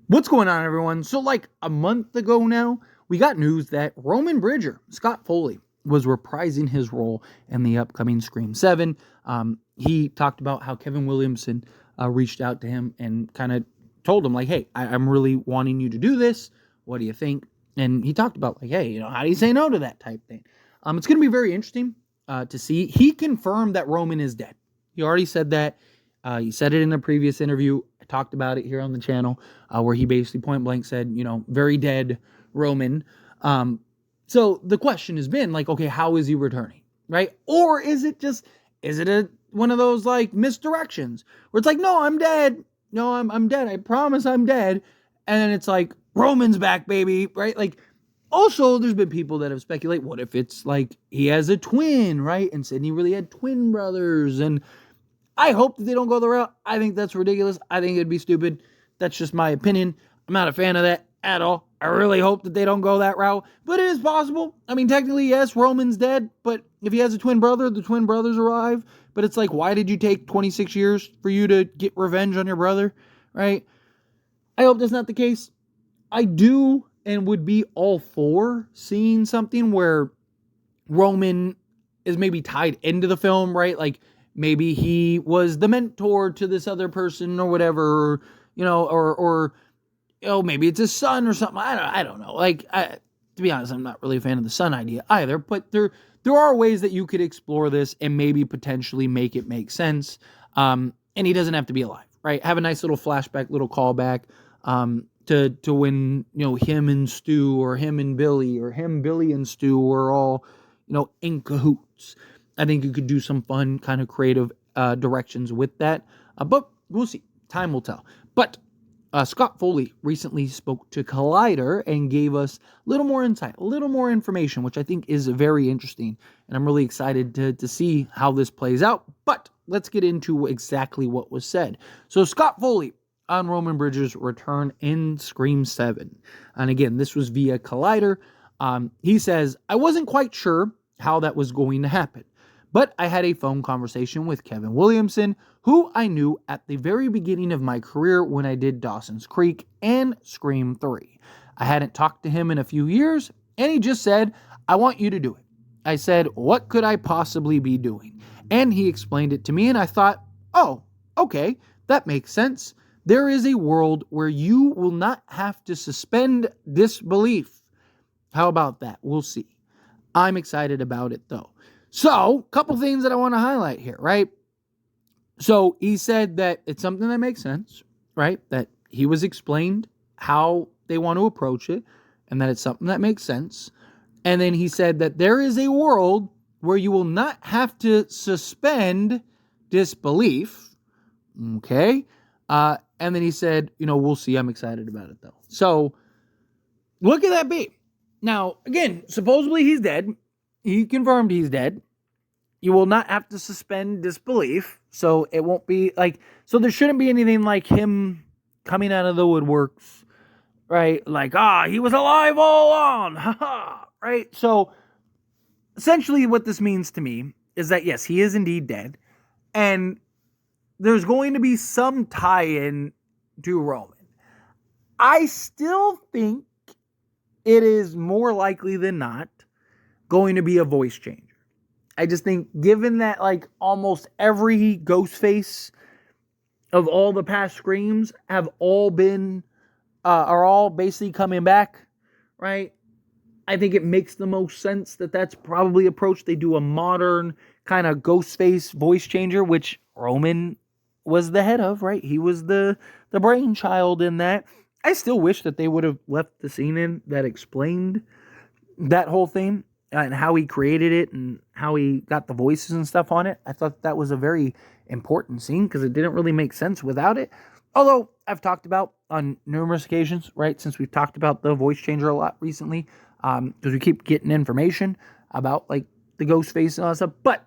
What's going on, everyone? So, like a month ago now, we got news that Roman Bridger, Scott Foley, was reprising his role in the upcoming Scream 7. He talked about how Kevin Williamson reached out to him and kind of told him, like, hey, I'm really wanting you to do this. What do you think? And he talked about, like, hey, how do you say no to that type thing? It's going to be very interesting to see. He confirmed that Roman is dead. He already said that. He said it in a previous interview. I talked about it here on the channel, where he basically point blank said, very dead Roman. So the question has been like, okay, how is he returning, right? Or is it one of those like misdirections where it's like, no, I'm dead. No, I'm dead. I promise I'm dead. And then it's like, Roman's back, baby, right? Like, also, there's been people that have speculated, what if it's like he has a twin, right? And Sydney really had twin brothers, and I hope that they don't go the route. I think that's ridiculous. I think it'd be stupid. That's just my opinion. I'm not a fan of that at all. I really hope that they don't go that route. But it is possible. I mean, technically, yes, Roman's dead. But if he has a twin brother, the twin brothers arrive. But it's like, why did you take 26 years for you to get revenge on your brother? Right? I hope that's not the case. I do and would be all for seeing something where Roman is maybe tied into the film, right? Like, maybe he was the mentor to this other person or whatever, or maybe it's his son or something. I don't know. To be honest, I'm not really a fan of the son idea either, but there are ways that you could explore this and maybe potentially make it make sense. And he doesn't have to be alive, right? Have a nice little flashback, little callback, to when, him and Stu, or him and Billy, or him, Billy and Stu were all, in cahoots. I think you could do some fun kind of creative directions with that. But we'll see. Time will tell. But Scott Foley recently spoke to Collider and gave us a little more insight, a little more information, which I think is very interesting. And I'm really excited to see how this plays out. But let's get into exactly what was said. So Scott Foley on Roman Bridger's return in Scream 7. And again, this was via Collider. He says, I wasn't quite sure how that was going to happen, but I had a phone conversation with Kevin Williamson, who I knew at the very beginning of my career when I did Dawson's Creek and Scream 3. I hadn't talked to him in a few years, and he just said, I want you to do it. I said, what could I possibly be doing? And he explained it to me, and I thought, oh, okay, that makes sense. There is a world where you will not have to suspend disbelief. How about that? We'll see. I'm excited about it, though. So, a couple things that I want to highlight here, right? So, he said that it's something that makes sense, right? That he was explained how they want to approach it, and that it's something that makes sense. And then he said that there is a world where you will not have to suspend disbelief, okay? And then he said, we'll see. I'm excited about it, though. So, what could that be? Now, again, supposedly he's dead. He confirmed he's dead. You will not have to suspend disbelief. So it won't be like, so there shouldn't be anything like him coming out of the woodworks, right? Like, he was alive all along. Haha. Right? So essentially what this means to me is that, yes, he is indeed dead. And there's going to be some tie-in to Roman. I still think it is more likely than not going to be a voice changer. I just think, given that like almost every Ghostface of all the past Screams have all been, are all basically coming back, right? I think it makes the most sense that that's probably approach. They do a modern kind of Ghostface voice changer, which Roman was the head of, right? He was the brainchild in that. I still wish that they would have left the scene in that explained that whole thing and how he created it and how he got the voices and stuff on it. I thought that was a very important scene because it didn't really make sense without it. Although I've talked about on numerous occasions, right, since we've talked about the voice changer a lot recently, because we keep getting information about like the Ghostface and all that stuff. But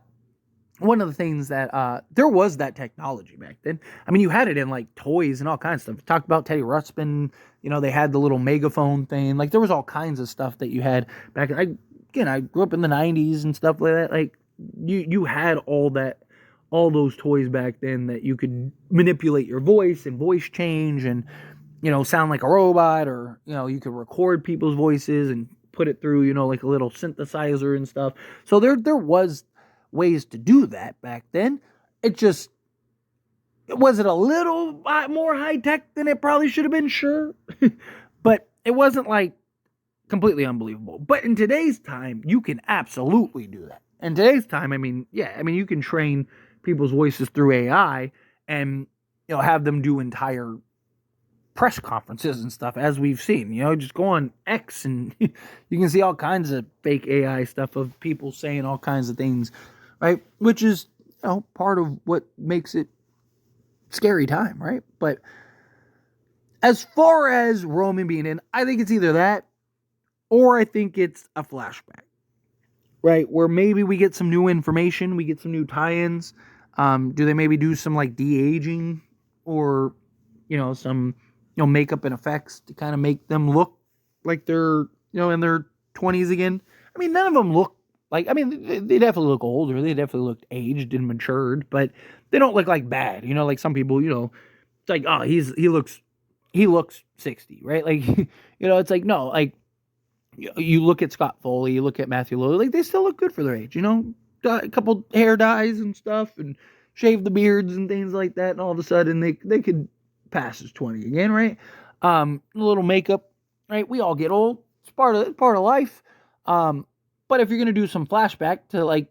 one of the things that there was that technology back then. I mean, you had it in like toys and all kinds of stuff. We talked about Teddy Ruxpin. They had the little megaphone thing. Like there was all kinds of stuff that you had back. I grew up in the 90s and stuff like that. Like you had all those toys back then that you could manipulate your voice and voice change and sound like a robot, or, you could record people's voices and put it through, like a little synthesizer and stuff. So there was ways to do that back then. Was it a little more high tech than it probably should have been? Sure. But it wasn't like completely unbelievable. But in today's time, you can absolutely do that. In today's time, you can train people's voices through AI and, have them do entire press conferences and stuff, as we've seen. Just go on X and you can see all kinds of fake AI stuff of people saying all kinds of things, right? Which is, part of what makes it scary time, right? But as far as Roman being in, I think it's either that or I think it's a flashback, right? Where maybe we get some new information, we get some new tie-ins. Do they maybe do some like de-aging or, some, makeup and effects to kind of make them look like they're, in their 20s again? None of them look like, they definitely look older. They definitely looked aged and matured, but they don't look like bad. Like some people, it's like, oh, he looks 60, right? Like, it's like, no, like, you look at Scott Foley, you look at Matthew Lillard, like they still look good for their age, a couple hair dyes and stuff and shave the beards and things like that. And all of a sudden they could pass as 20 again, right? A little makeup, right? We all get old. It's part of life. But if you're going to do some flashback to like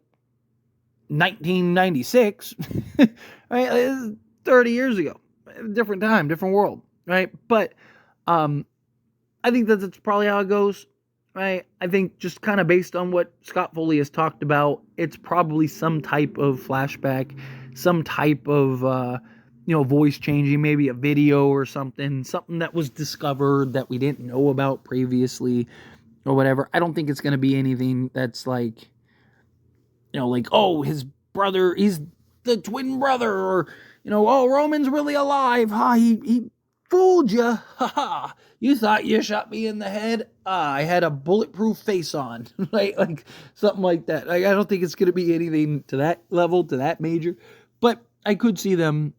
1996, right? It's 30 years ago, different time, different world, right? But, I think that's probably how it goes, right? I think just kind of based on what Scott Foley has talked about, it's probably some type of flashback, some type of, voice changing, maybe a video or something that was discovered that we didn't know about previously or whatever. I don't think it's going to be anything that's like, like, oh, his brother, he's the twin brother, or, oh, Roman's really alive. Ha, he fooled you. Ha ha. You thought you shot me in the head. I had a bulletproof face on. Right? Like something like that. Like, I don't think it's going to be anything to that level, to that major. But I could see them,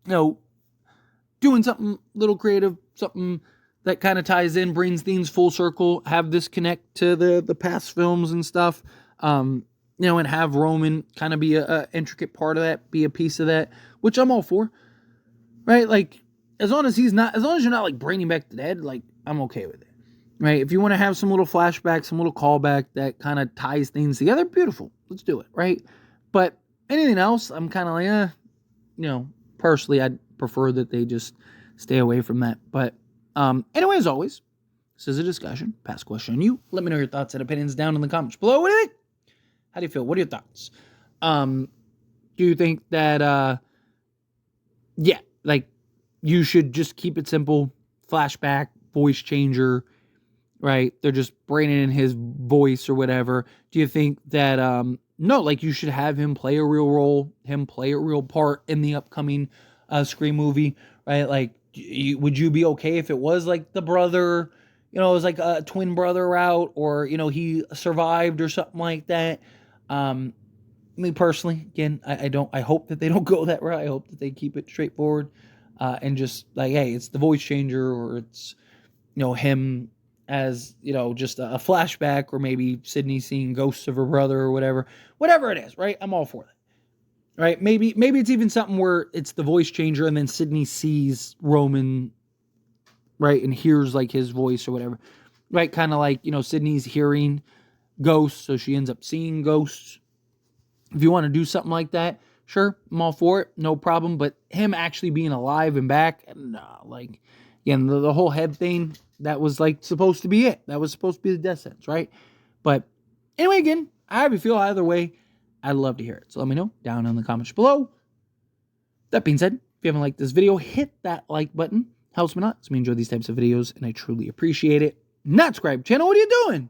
doing something little creative, something that kind of ties in, brings things full circle, have this connect to the past films and stuff, and have Roman kind of be a intricate part of that, be a piece of that, which I'm all for, right? Like, as long as you're not like bringing back the dead, like, I'm okay with it, right? If you want to have some little flashback, some little callback that kind of ties things together, beautiful, let's do it, right? But anything else, I'm kind of like, personally, I'd prefer that they just stay away from that. But anyway, as always, this is a discussion. Pass question on you. Let me know your thoughts and opinions down in the comments below. What do you think? How do you feel? What are your thoughts? Do you think that, like, you should just keep it simple, flashback, voice changer, right? They're just bringing in his voice or whatever. Do you think that, no, like, you should have him play a real role, him play a real part in the upcoming Scream movie, right? Like, would you be okay if it was like the brother, it was like a twin brother route, or, he survived or something like that? Me personally, again, I hope that they don't go that route. I hope that they keep it straightforward, and just like, hey, it's the voice changer, or it's, him as, just a flashback, or maybe Sydney seeing ghosts of her brother or whatever it is, right? I'm all for that. Right? Maybe it's even something where it's the voice changer and then Sydney sees Roman, right, and hears like his voice or whatever. Right? Kind of like, Sydney's hearing ghosts, so she ends up seeing ghosts. If you want to do something like that, sure, I'm all for it, no problem. But him actually being alive and back, nah, like, again, the whole head thing, that was like supposed to be it. That was supposed to be the death sentence, right? But anyway, again, however you feel, either way, I'd love to hear it. So let me know down in the comments below. That being said, if you haven't liked this video, hit that like button. Helps me a lot. So me enjoy these types of videos, and I truly appreciate it. Not subscribe channel, what are you doing?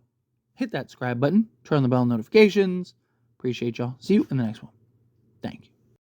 Hit that subscribe button. Turn on the bell notifications. Appreciate y'all. See you in the next one. Thank you.